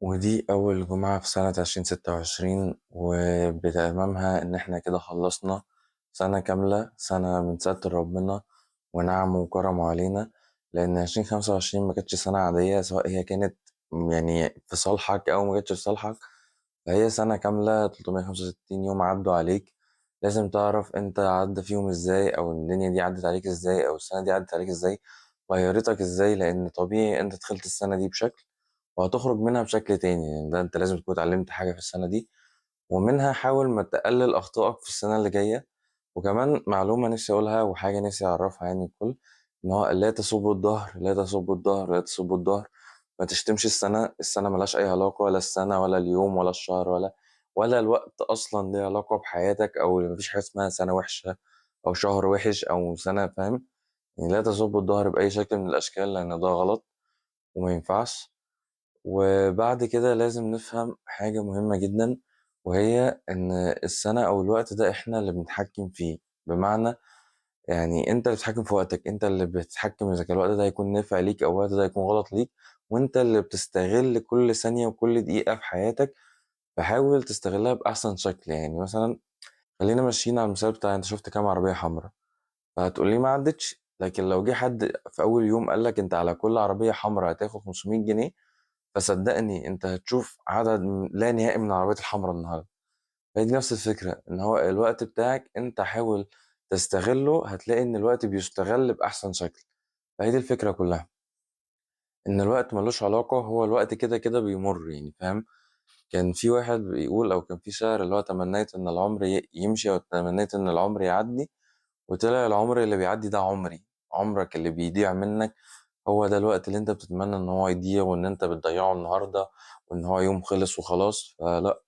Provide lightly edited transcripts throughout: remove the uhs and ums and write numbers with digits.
ودي أول جمعة في سنة 2026، وبتمامها إن إحنا كده خلصنا سنة كاملة، سنة من ستر ربنا ونعمه وكرمه علينا. لأن 2025 ما كانتش سنة عادية، سواء هي كانت يعني في صالحك أو ما كانتش في صالحك. فهي سنة كاملة 365 يوم عدوا عليك. لازم تعرف أنت عدى فيهم إزاي، أو الدنيا دي عدت عليك إزاي، أو السنة دي عدت عليك إزاي، غيرتك إزاي. لأن طبيعي أنت دخلت السنة دي بشكل وهتخرج منها بشكل تاني. يعني ده انت لازم تكون اتعلمت حاجة في السنة دي، ومنها حاول ما تقلل أخطائك في السنة اللي جاية. وكمان معلومة نفسي أقولها وحاجة نفسي أعرفها يعني الكل، إن هو لا تسبوا الدهر، لا تسبوا الدهر، لا تسبوا الدهر. ما تشتمش السنة. السنة ملهاش أي علاقة، ولا السنة ولا اليوم ولا الشهر ولا الوقت أصلا ليه علاقة بحياتك. أو مفيش حاجة اسمها سنة وحشة أو شهر وحش أو سنة، فاهم؟ يعني لا تسبوا الدهر بأي شكل من الأشكال، لأن ده غلط وما ينفعش. وبعد كده لازم نفهم حاجة مهمة جدا، وهي إن السنة أو الوقت ده إحنا اللي بنتحكم فيه. بمعنى يعني أنت اللي بتتحكم في وقتك، أنت اللي بتتحكم إذا كان الوقت ده هيكون نافع ليك أو الوقت ده هيكون غلط ليك. وأنت اللي بتستغل كل ثانية وكل دقيقة في حياتك. فحاول تستغلها بأحسن شكل. يعني مثلا خلينا ماشيين على المثال بتاع أنت شفت كام عربية حمراء، فهتقولي ما عدتش. لكن لو جه حد في أول يوم قالك أنت على كل عربية حمراء هتاخد 500 جنيه، فصدقني انت هتشوف عدد لا نهائي من العربيات الحمراء النهارده. فهي دي نفس الفكره، ان هو الوقت بتاعك انت حاول تستغله، هتلاقي ان الوقت بيستغل باحسن شكل. فهي دي الفكره كلها، ان الوقت ملوش علاقه، هو الوقت كده كده بيمر، يعني فاهم؟ كان في واحد بيقول، او كان في شعر اللي هو تمنيت ان العمر يمشي، وتمنيت ان العمر يعدي، وطلع العمر اللي بيعدي ده عمري. عمرك اللي بيضيع منك هو ده الوقت اللي انت بتتمنى ان هو يضيع، وان انت بتضيعه النهارده، وان هو يوم خلص وخلاص. فلا،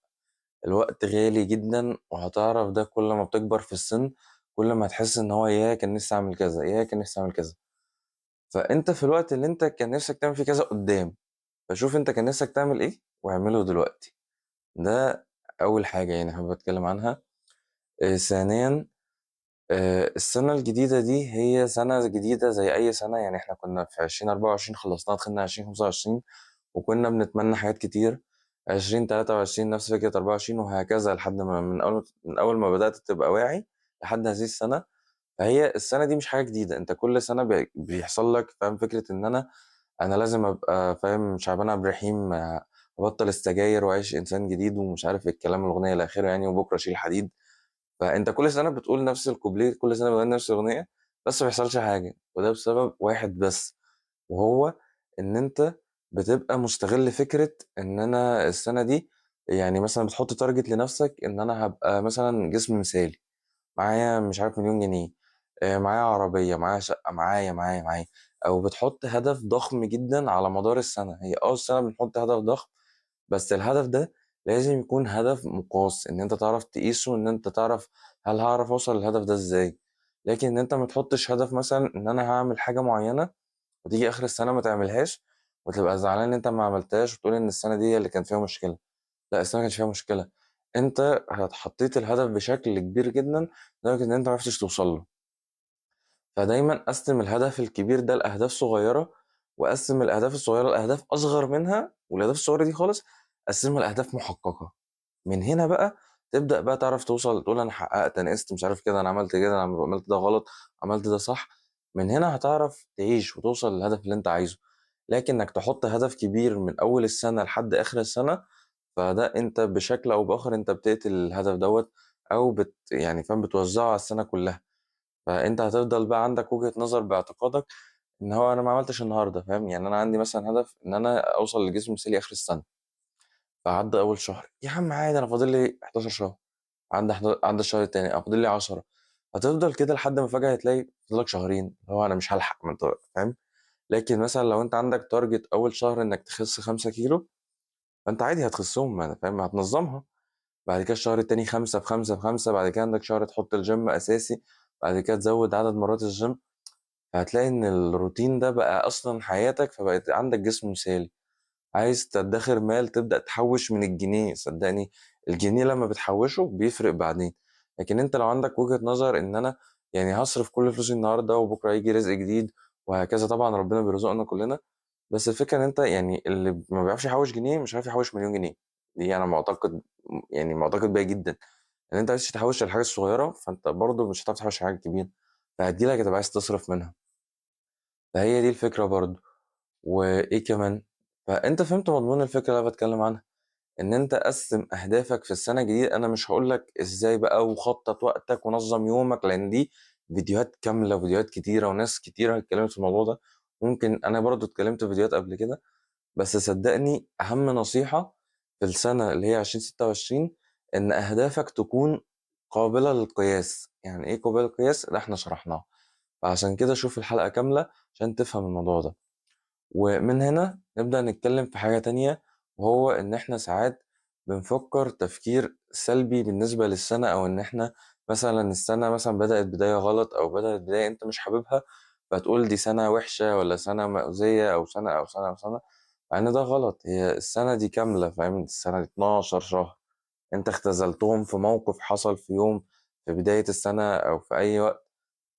الوقت غالي جدا، وهتعرف ده كل ما بتكبر في السن. كل ما تحس ان هو يا كان نفسي اعمل كذا، يا كان نفسي اعمل كذا. فانت في الوقت اللي انت كان نفسك تعمل فيه كذا قدام، فشوف انت كان نفسك تعمل ايه واعمله دلوقتي. ده اول حاجة يعني حابب اتكلم عنها. ثانيا، السنة الجديدة دي هي سنة جديدة زي أي سنة. يعني إحنا كنا في 2024 خلصناها، دخلنا 2025 وكنا بنتمنى حاجات كتير. 2023 نفس فكرة 24، وهكذا لحد ما من أول ما بدأت تبقى واعي لحد هذه السنة. فهي السنة دي مش حاجة جديدة، أنت كل سنة بيحصل لك، فاهم فكرة إن أنا لازم أبقى فاهم شعبان عبد الرحيم، أبطل السجاير وأعيش إنسان جديد، ومش عارف الكلام الأغنية الأخيرة يعني، وبكرة أشيل حديد. فانت كل سنه بتقول نفس الكوبليه، كل سنه بتغني نفس الاغنيه، بس ما بيحصلش حاجه. وده بسبب واحد بس، وهو ان انت بتبقى مستغل فكره ان انا السنه دي، يعني مثلا بتحط تارجت لنفسك ان انا هبقى مثلا جسم مثالي، معايا مش عارف مليون جنيه، معايا عربيه، معايا شقه، معايا. او بتحط هدف ضخم جدا على مدار السنه. هي السنه بنحط هدف ضخم، بس الهدف ده لازم يكون هدف مقاس، ان انت تعرف تقيسه، ان انت تعرف هل هعرف اوصل للهدف ده ازاي. لكن ان انت ما تحطش هدف مثلا ان انا هعمل حاجة معينة، وتيجي اخر السنة ما تعملهاش، وتبقى زعلان ان انت ما عملتهاش، وتقول ان السنة دي هي اللي كان فيها مشكلة. لا، السنة ما كانش فيها مشكلة. انت حطيت الهدف بشكل كبير جدا لدرجة ان انت ما عرفتش توصل له. فدايما قسم الهدف الكبير ده لأهداف صغيرة، وقسم الأهداف الصغيرة لأهداف أصغر منها، والأهداف الصغيرة دي خالص قسمها لأهداف محققة. من هنا بقى تبدأ بقى تعرف توصل، تقول أنا حققت، أنا قست، مش عارف كده، أنا عملت كده، أنا عملت ده غلط، عملت ده صح. من هنا هتعرف تعيش وتوصل للهدف اللي أنت عايزه. لكن إنك تحط هدف كبير من أول السنة لحد آخر السنة، فده أنت بشكل أو بآخر أنت بتقتل الهدف دوت، أو يعني فاهم بتوزعه على السنة كلها. فانت هتفضل بقى عندك وجهة نظر باعتقادك ان هو انا ما عملتش النهارده، فاهم؟ يعني انا عندي مثلا هدف ان انا اوصل لجسم مثالي اخر السنه، فعدى اول شهر، يا عم عادي انا فاضل لي 11 شهر، عدى الشهر التاني فاضل لي 10. هتفضل كده لحد ما فجأة هتلاقي فاضلك شهرين، اللي هو انا مش هلحق، ما انت فاهم. لكن مثلا لو انت عندك تارجت اول شهر انك تخس 5 كيلو، فانت عادي هتخسهم، ما انا فاهم، هتنظمها. بعد كده الشهر التاني 5 في 5 في 5، بعد كده عندك شهر تحط الجيم اساسي، بعد كده تزود عدد مرات الجيم. فهتلاقي ان الروتين ده بقى اصلا حياتك، فبقت عندك جسم مثالي. عايز تدخر مال، تبدأ تحوش من الجنيه. صدقني الجنيه لما بتحوشه بيفرق بعدين. لكن انت لو عندك وجهة نظر ان انا يعني هصرف كل فلوسي النهارده وبكره يجي رزق جديد، وهكذا، طبعا ربنا بيرزقنا كلنا. بس الفكرة إن أنت يعني اللي ما بيعرفش يحوّش جنيه مش هيعرف يحوّش مليون جنيه، دي أنا يعني معتقد بيها جدًا، إن أنت عايز تحوّش للحاجة الصغيرة، فأنت برضه مش هتعرف تحوّش للحاجة الكبيرة، فهتيجي لك هتبقى عايز تصرف منها، فهي دي الفكرة برضه. وإيه كمان، فأنت فهمت مضمون الفكرة اللي أنا باتكلّم عنها، إن أنت قسّم أهدافك في السنة الجديدة. أنا مش هاقول لك إزاي بقى وخطّط وقتك ونظّم يومك، لإن دي فيديوهات كاملة وفيديوهات كتيرة وناس كتيرة اتكلّمت في الموضوع ده، ممكن أنا برضه اتكلّمت في فيديوهات قبل كده. بس صدّقني أهم نصيحة في السنة اللي هي 2026 إن أهدافك تكون قابلة للقياس. يعني إيه قابلة للقياس؟ ده إحنا شرحناه، فعشان كده شوف الحلقة كاملة عشان تفهم الموضوع ده. ومن هنا نبدأ نتكلم في حاجة تانية، وهو إن إحنا ساعات بنفكر تفكير سلبي بالنسبة للسنة، أو إن إحنا مثلا السنة مثلا بدأت بداية غلط أو بدأت بداية أنت مش حاببها، فتقول دي سنة وحشة ولا سنة مؤذية أو سنة أو سنة أو سنة، مع إن ده غلط. هي السنة دي كاملة، فاهم؟ السنة دي 12 شهر أنت اختزلتهم في موقف حصل في يوم في بداية السنة أو في أي وقت.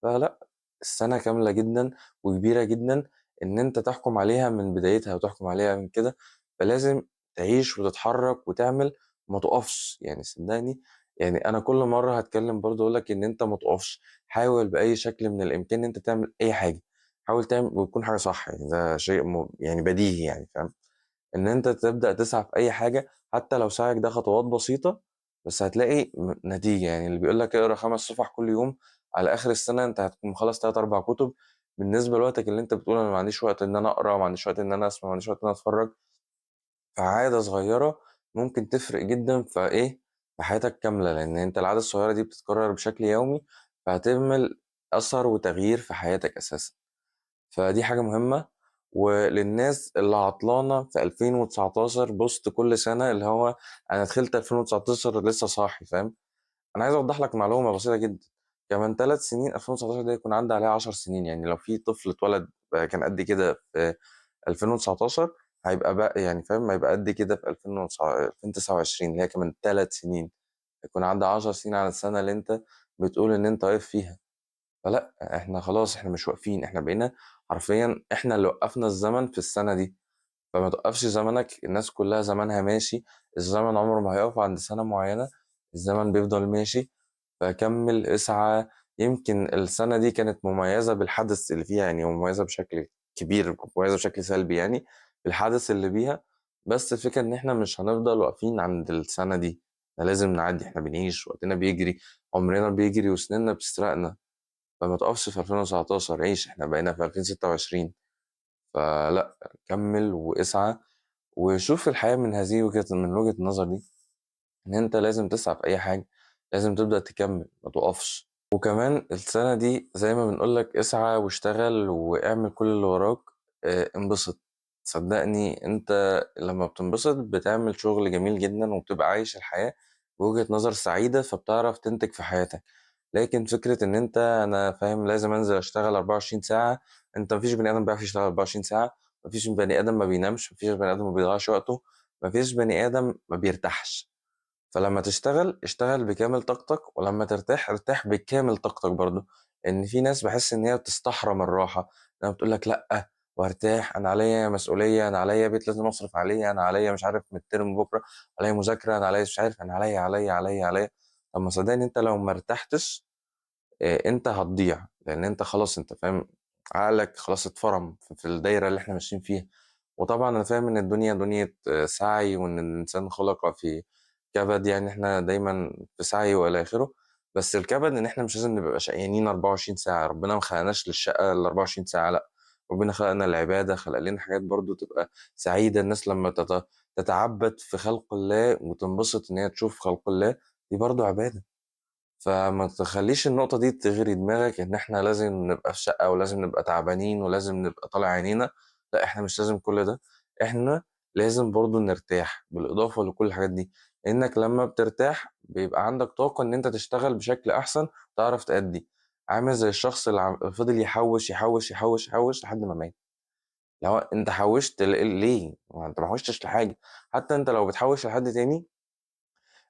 فلأ، السنة كاملة جدًا وكبيرة جدًا إن أنت تحكُم عليها من بدايتها وتحكُم عليها من كده، فلازم تعيش وتتحرّك وتعمل، وما تُقفش. يعني صدّقني، يعني أنا كل مرّة هاتكلّم برضه أقول لك إن أنت ما تُقفش، حاول بأي شكل من الإمكان إن أنت تعمل أي حاجة، حاول تعمل وتكون حاجة صح، يعني ده شيء يعني بديهي يعني، فاهم؟ إن أنت تبدأ تسعى في أي حاجة، حتى لو سعيك ده خطوات بسيطة، بس هتلاقي نتيجة. يعني اللي بيقول لك اقرا 5 صفح كل يوم، على آخر السنة أنت هتكون مخلّص 3، 4 كُتب. بالنسبة لوقتك اللي أنت بتقول أنا ما عنديش وقت إن أنا أقرا، ما عنديش وقت إن أنا أسمع، ما عنديش وقت إن أنا أتفرّج، فعادة صغيرة ممكن تفرق جدًا في إيه، في حياتك كاملة، لإن أنت العادة الصغيرة دي بتتكرر بشكل يومي، فهتعمل أثر وتغيير في حياتك أساسًا. فدي حاجة مهمة. وللناس اللي عطلانة في 2019 بوست كل سنة اللي هو أنا دخلت 2019 لسه صاحي، فاهم؟ أنا عايز أوضح لك معلومة بسيطة جدا. كمان 3 سنين 2019 ده يكون عدى عليها 10 سنين. يعني لو في طفل اتولد كان قد كده في 2019 هيبقى بقى يعني فاهم، هيبقى قد كده في 2029 اللي هي كمان 3 سنين، يكون عدى 10 سنين على السنة اللي أنت بتقول إن أنت واقف فيها. فلأ، إحنا خلاص إحنا مش واقفين، إحنا بقينا حرفيًا إحنا اللي وقّفنا الزمن في السنة دي، فما توقّفش زمنك. الناس كلّها زمنها ماشي، الزمن عمره ما هيقف عند سنة معيّنة، الزمن بيفضل ماشي، فكمّل، اسعى. يمكن السنة دي كانت مميّزة بالحدث اللي فيها، يعني مميّزة بشكل كبير، مميّزة بشكل سلبي يعني بالحدث اللي بيها، بس الفكرة إن إحنا مش هنفضل واقفين عند السنة دي، إحنا لازم نعدّي، إحنا بنعيش، وقتنا بيجري، عمرنا بيجري وسنيننا بتسرقنا. فما تقفش في 2019، عيش، إحنا بقينا في 2026. فلأ، كمّل واسعى، وشوف الحياة من وجهة النظر دي، إن أنت لازم تسعى في أي حاجة، لازم تبدأ تكمّل، ما تُقفش. وكمان السنة دي زي ما بنقول لك اسعى واشتغل واعمل كل اللي وراك، انبسط. صدّقني أنت لمّا بتنبسط بتعمل شغل جميل جدًا وبتبقى عايش الحياة بوجهة نظر سعيدة، فبتعرف تنتج في حياتك. لكن فكرة إن أنت أنا فاهم لازم أنزل أشتغل 24 ساعة، أنت ما فيش بني آدم بيعرف يشتغل 24 ساعة، ما فيش بني آدم ما بينامش، ما فيش بني آدم ما بيضيّعش وقته، ما فيش بني آدم ما بيرتاحش. فلمّا تشتغل، اشتغل بكامل طاقتك، ولمّا ترتاح، ارتاح بكامل طاقتك برضه. لإن في ناس باحس إن هي بتستحرم الراحة، إنها بتقول لك لأ وهارتاح، أنا عليّا مسؤولية، أنا عليّا بيت لازم أصرف عليه، أنا عليّا مش عارف midterm بكرة، عليّا مذاكرة، أنا عليّا مش عارف، أنا عليّا، عليّا، عليّا، عليّا. طب ما صدّقني أنت لو ما ارتحتش أنت هتضيع، لإن أنت خلاص أنت فاهم، عقلك خلاص اتفرم في الدايرة اللي إحنا ماشيين فيها. وطبعًا أنا فاهم إن الدنيا دنيا سعي، وإن الإنسان خُلق في كبد، يعني إحنا دايمًا في سعي وإلى آخره، بس الكبد إن إحنا مش لازم نبقى شقيانين 24 ساعة، ربنا ما خلقناش للشقة ال24 ساعة لأ، ربنا خلقنا للعبادة، خلق لنا حاجات برضه تبقى سعيدة. الناس لمّا تتعبد في خلق الله وتنبسط إن هي تشوف خلق الله، دي برضه عبادة. فما تخلّيش النقطة دي تغري دماغك إن إحنا لازم نبقى في شقة ولازم نبقى تعبانين ولازم نبقى طالع عينينا، لأ إحنا مش لازم كل ده، إحنا لازم برضه نرتاح بالإضافة لكل الحاجات دي، لإنك لمّا بترتاح بيبقى عندك طاقة إن أنت تشتغل بشكل أحسن، تعرف تأدّي. عامل زي الشخص اللي فضل يحوّش، يحوّش، يحوّش، يحوّش لحد ما مات. اللي هو أنت حوّشت ليه؟ ما أنت ما حوّشتش لحاجة. حتى أنت لو بتحوّش لحد تاني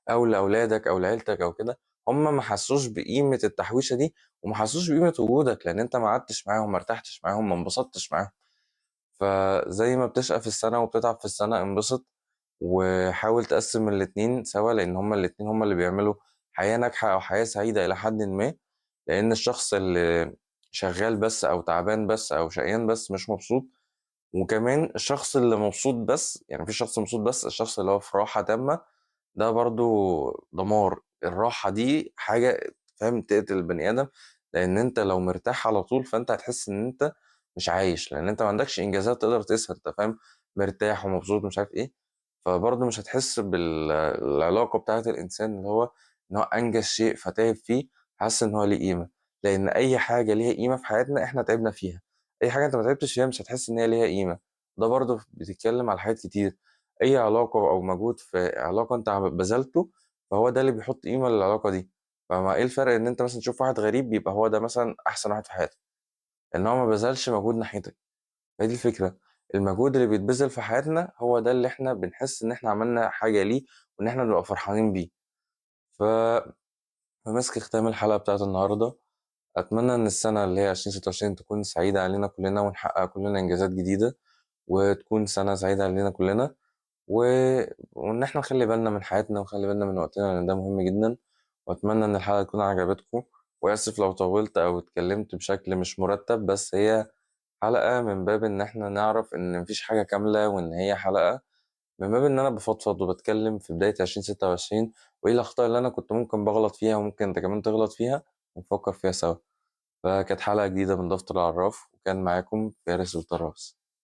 أو لأولادك أو لعيلتك أو كده، هم ما حسّوش بقيمة التحويشة دي، وما حسّوش بقيمة وجودك، لإن أنت ما قعدتش معاهم، ما ارتحتش معاهم، ما انبسطتش معاهم. فزي ما بتشقى في السنة وبتتعب في السنة انبسط، وحاول تقسم الاتنين سوا، لأن هما الاتنين هما اللي بيعملوا حياة ناجحة أو حياة سعيدة إلى حد ما. لأن الشخص اللي شغال بس أو تعبان بس أو شقيان بس مش مبسوط. وكمان الشخص اللي مبسوط بس، يعني في شخص مبسوط بس، الشخص اللي هو في راحة تامة ده برضو دمار. الراحة دي حاجة فاهم تقتل البني آدم. لأن أنت لو مرتاح على طول فأنت هتحس إن أنت مش عايش، لأن أنت ما عندكش إنجازات تقدر تقيسها. أنت فاهم مرتاح ومبسوط مش عارف إيه. فبرضه مش هتحس بالعلاقة بتاعة الإنسان اللي هو إن هو أنجز شيء فتعب فيه، حاسس إن هو ليه قيمة. لأن أي حاجة ليها قيمة في حياتنا إحنا تعبنا فيها. أي حاجة أنت ما تعبتش فيها مش هتحس إن هي ليها قيمة. ده برضه بتتكلم على حاجات كتير. أي علاقة أو مجهود في علاقة أنت بذلته، فهو ده اللي بيحط قيمة للعلاقة دي. فما إيه الفرق إن أنت مثلا تشوف واحد غريب يبقى هو ده مثلا أحسن واحد في حياتك، إن هو ما بذلش مجهود ناحيتك. هي دي الفكرة. المجهود اللي بيتبذل في حياتنا هو ده اللي إحنا بنحس إن إحنا عملنا حاجة ليه، وإن إحنا نبقى فرحانين بيه. ف بمسك ختام الحلقة بتاعت النهاردة، أتمنى إن السنة اللي هي 2026 تكون سعيدة علينا كلنا، ونحقق كلنا إنجازات جديدة، وتكون سنة سعيدة علينا كلنا. و... وإن إحنا نخلي بالنا من حياتنا ونخلي بالنا من وقتنا، لأن ده مهم جدا. وأتمنى إن الحلقة تكون عجبتكم. وآسف لو طولت أو اتكلمت بشكل مش مرتب، بس هي حلقة من باب إن إحنا نعرف إن مفيش حاجة كاملة، وإن هي حلقة من باب إن أنا بفضفض وبتكلم في بداية 2026، وإيه الأخطاء اللي أنا كنت ممكن بغلط فيها وممكن أنت كمان تغلط فيها، ونفكر فيها سوا. فكانت حلقة جديدة من دفتر العراف، وكان معاكم فارس الطراس.